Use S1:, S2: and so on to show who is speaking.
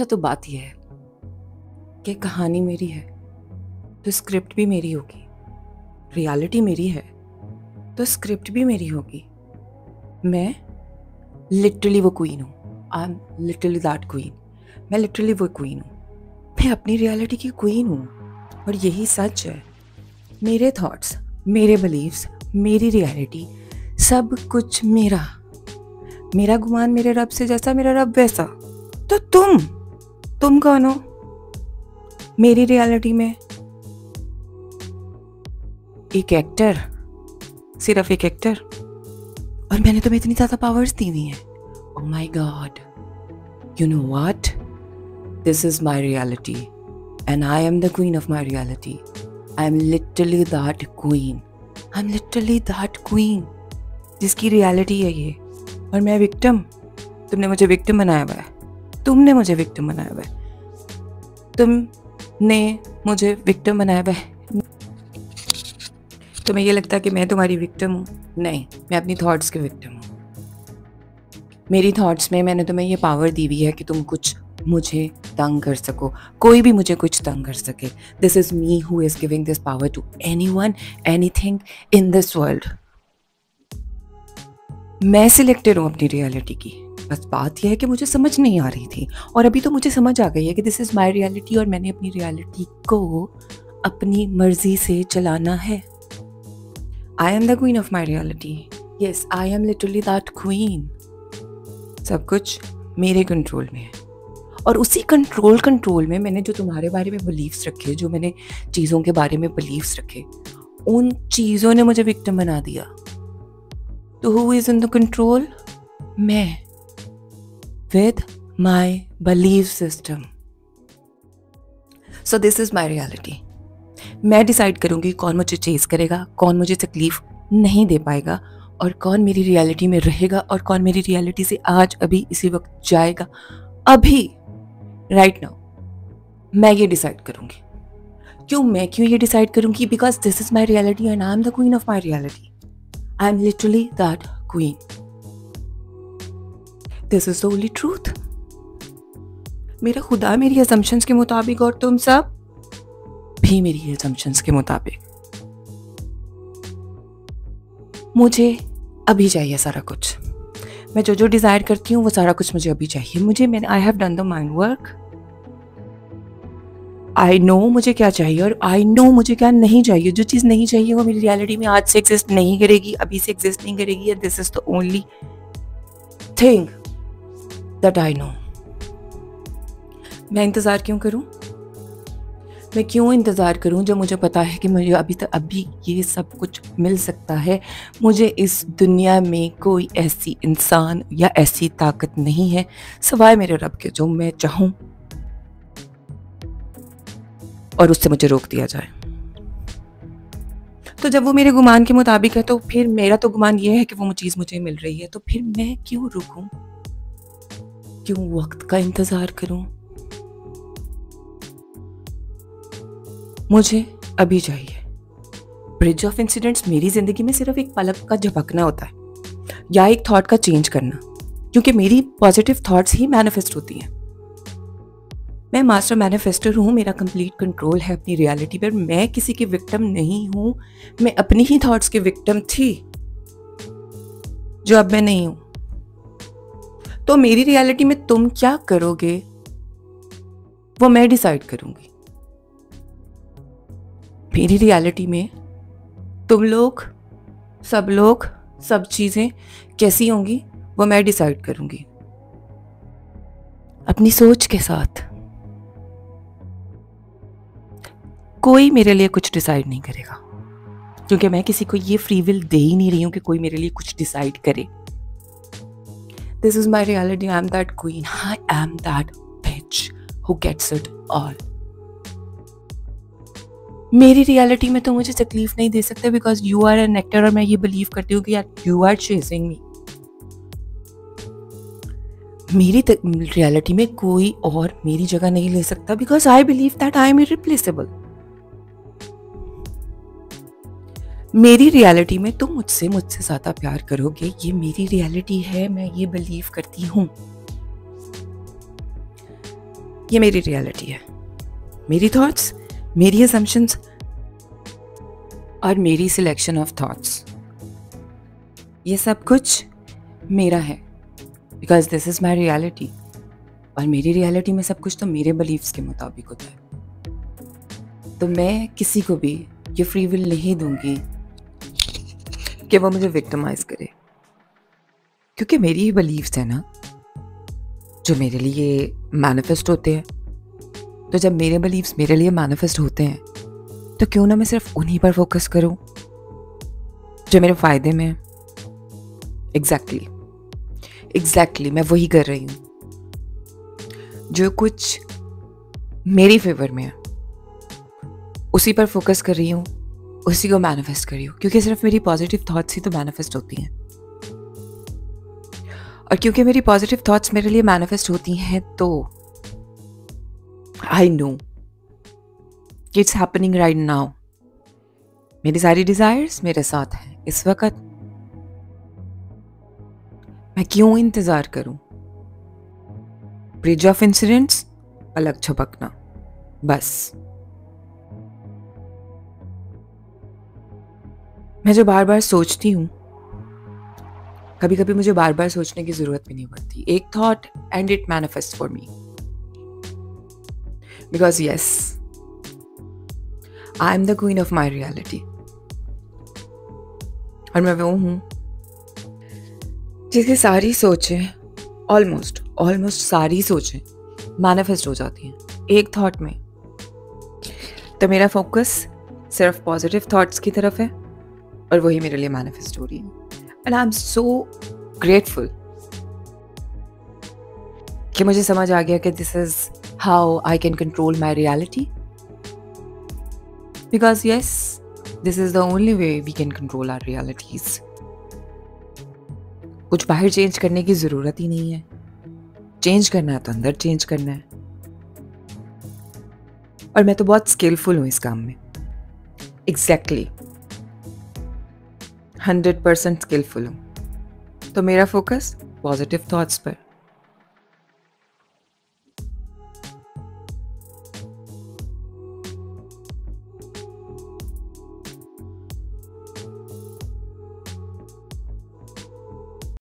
S1: अच्छा, तो बात यह है कि कहानी मेरी है तो स्क्रिप्ट भी मेरी होगी, रियलिटी मेरी है तो स्क्रिप्ट भी मेरी होगी। मैं लिटरली वो क्वीन हूँ। I am literally that queen. मैं लिटरली वो क्वीन हूँ। मैं अपनी रियलिटी की क्वीन हूँ और यही सच है। मेरे थॉट्स, मेरे बिलीव्स, मेरी रियलिटी, सब कुछ मेरा। मेरा गुमान मेरे रब से जैसा, मेरा रब वैसा। तो तुम कौन हो मेरी रियलिटी में? एक एक्टर, सिर्फ एक एक्टर। और मैंने तुम्हें इतनी ज्यादा पावर्स दी हुई हैं। Oh my God, you know what, this is my reality and I am the queen of my reality. I am literally that queen. I am literally that queen जिसकी रियलिटी है ये। और मैं विक्टिम। तुमने मुझे victim बनाया हुआ है। तुमने मुझे विक्टिम बनाया हुआ है। तुमने मुझे विक्टिम बनाया हुआ है। तुम्हें ये लगता है कि मैं तुम्हारी विक्टिम हूँ? नहीं, मैं अपनी थॉट्स की विक्टिम हूँ। मेरी थॉट्स में मैंने तुम्हें ये पावर दी हुई है कि तुम कुछ मुझे तंग कर सको, कोई भी मुझे कुछ तंग कर सके। This is me who is giving this power to anyone, anything in this world. मैं सिलेक्टेड हूँ अपनी रियलिटी की। बस बात यह है कि मुझे समझ नहीं आ रही थी और अभी तो मुझे समझ आ गई है कि दिस इज माई रियलिटी और मैंने अपनी रियलिटी को अपनी मर्जी से चलाना है। I am the queen of my reality. Yes, I am literally that queen. सब कुछ मेरे कंट्रोल में है और उसी कंट्रोल में मैंने जो तुम्हारे बारे में बिलीव्स रखे, जो मैंने चीज़ों के बारे में बिलीव्स रखे, उन चीज़ों ने मुझे विक्टिम बना दिया। तो who is in the control? मैं, with my believe system. So this is my reality. मैं डिसाइड करूंगी कौन मुझे चेज करेगा, कौन मुझे तकलीफ नहीं दे पाएगा और कौन मेरी रियलिटी में रहेगा और कौन मेरी रियलिटी से आज अभी इसी वक्त जाएगा। अभी राइट नाउ मैं ये डिसाइड करूंगी। क्यों ये डिसाइड करूंगी? Because this is my reality and I am the queen of my reality. I am literally that queen. This is the only truth. मेरा खुदा मेरी assumptions के मुताबिक और तुम सब भी मेरी assumptions के मुताबिक। मुझे अभी चाहिए सारा कुछ। मैं जो डिजायर करती हूँ वो सारा कुछ मुझे अभी चाहिए। I have done the mind work. I know मुझे क्या चाहिए और आई नो मुझे क्या नहीं चाहिए। जो चीज़ नहीं चाहिए वो मेरी रियलिटी में आज से एग्जिस्ट नहीं करेगी, अभी से एग्जिस्ट नहीं करेगी। This is the only thing that I know. मैं इंतज़ार क्यों करूं? मैं क्यों इंतज़ार करूं जब मुझे पता है कि मुझे अभी ये सब कुछ मिल सकता है। मुझे इस दुनिया में कोई ऐसी इंसान या ऐसी ताकत नहीं है सिवाय मेरे रब के जो मैं चाहूं और उससे मुझे रोक दिया जाए। तो जब वो मेरे गुमान के मुताबिक है तो फिर मेरा तो गुमान ये है कि वो चीज़ मुझे मिल रही है, तो फिर मैं क्यों रुकूं? क्यों वक्त का इंतजार करूं? मुझे अभी चाहिए। ब्रिज ऑफ इंसिडेंट्स मेरी जिंदगी में सिर्फ एक पलक का झपकना होता है या एक थॉट का चेंज करना, क्योंकि मेरी पॉजिटिव थॉट्स ही मैनिफेस्ट होती हैं। मैं मास्टर मैनिफेस्टर हूँ। मेरा कंप्लीट कंट्रोल है अपनी रियलिटी पर। मैं किसी की विक्टिम नहीं हूँ। मैं अपनी ही थॉट्स की विक्टिम थी जो अब मैं नहीं हूँ। तो मेरी रियलिटी में तुम क्या करोगे वो मैं डिसाइड करूंगी। मेरी रियलिटी में तुम लोग, सब चीजें कैसी होंगी वो मैं डिसाइड करूंगी अपनी सोच के साथ। कोई मेरे लिए कुछ डिसाइड नहीं करेगा, क्योंकि मैं किसी को ये फ्री विल दे ही नहीं रही हूं कि कोई मेरे लिए कुछ डिसाइड करे। This is my reality. I am that queen. I am that bitch who gets it all. मेरी रियलिटी में तो मुझे तकलीफ नहीं दे सकते because you are an actor और मैं ये बिलीव करती हूँ कि यार यू आर चेजिंग मी। मेरी रियलिटी में कोई और मेरी जगह नहीं ले सकता because I believe that I am irreplaceable. मेरी रियलिटी में तुम मुझसे ज्यादा प्यार करोगे, ये मेरी रियलिटी है। मैं ये बिलीव करती हूँ। ये मेरी रियलिटी है, मेरी थॉट्स, मेरी असम्पशंस और मेरी सिलेक्शन ऑफ थॉट्स, ये सब कुछ मेरा है because this is my reality. और मेरी रियलिटी में सब कुछ तो मेरे बिलीव्स के मुताबिक होता है। तो मैं किसी को भी ये फ्री विल नहीं दूंगी कि वो मुझे विक्टिमाइज करे, क्योंकि मेरी ही बिलीव्स है ना जो मेरे लिए मैनिफेस्ट होते हैं। तो जब मेरे बिलीव्स मेरे लिए मैनिफेस्ट होते हैं तो क्यों ना मैं सिर्फ उन्हीं पर फोकस करूं जो मेरे फायदे में है। एग्जैक्टली मैं वही कर रही हूँ। जो कुछ मेरी फेवर में है उसी पर फोकस कर रही हूँ, उसी को मैनिफेस्ट कर रही हूँ, क्योंकि सिर्फ मेरी पॉजिटिव थॉट्स ही तो मैनिफेस्ट होती हैं। और क्योंकि मेरी पॉजिटिव थॉट्स मेरे लिए मैनिफेस्ट होती हैं तो I know it's happening right now. मेरी सारी डिजायर्स मेरे साथ हैं इस वक्त। मैं क्यों इंतजार करूं? ब्रिज ऑफ इंसिडेंट्स, पलक झपकना, बस। मैं जो बार बार सोचती हूँ, कभी कभी मुझे बार बार सोचने की जरूरत भी नहीं पड़ती। एक thought and it manifest for me because yes I am the queen of my reality. और मैं वो हूं जिसकी सारी सोचें ऑलमोस्ट सारी सोचें मैनिफेस्ट हो जाती हैं एक थॉट में। तो मेरा फोकस सिर्फ पॉजिटिव थॉट्स की तरफ है और वही मेरे लिए मैनिफेस्ट हो रही है। And I am so grateful कि मुझे समझ आ गया कि this is how I can control my reality. Because yes this is the only way we can control our realities. कुछ बाहर चेंज करने की जरूरत ही नहीं है। चेंज करना है तो अंदर चेंज करना है। और मैं तो बहुत स्किलफुल हूं इस काम में। एग्जैक्टली 100% स्किलफुल हूं। तो मेरा फोकस पॉजिटिव थॉट्स पर।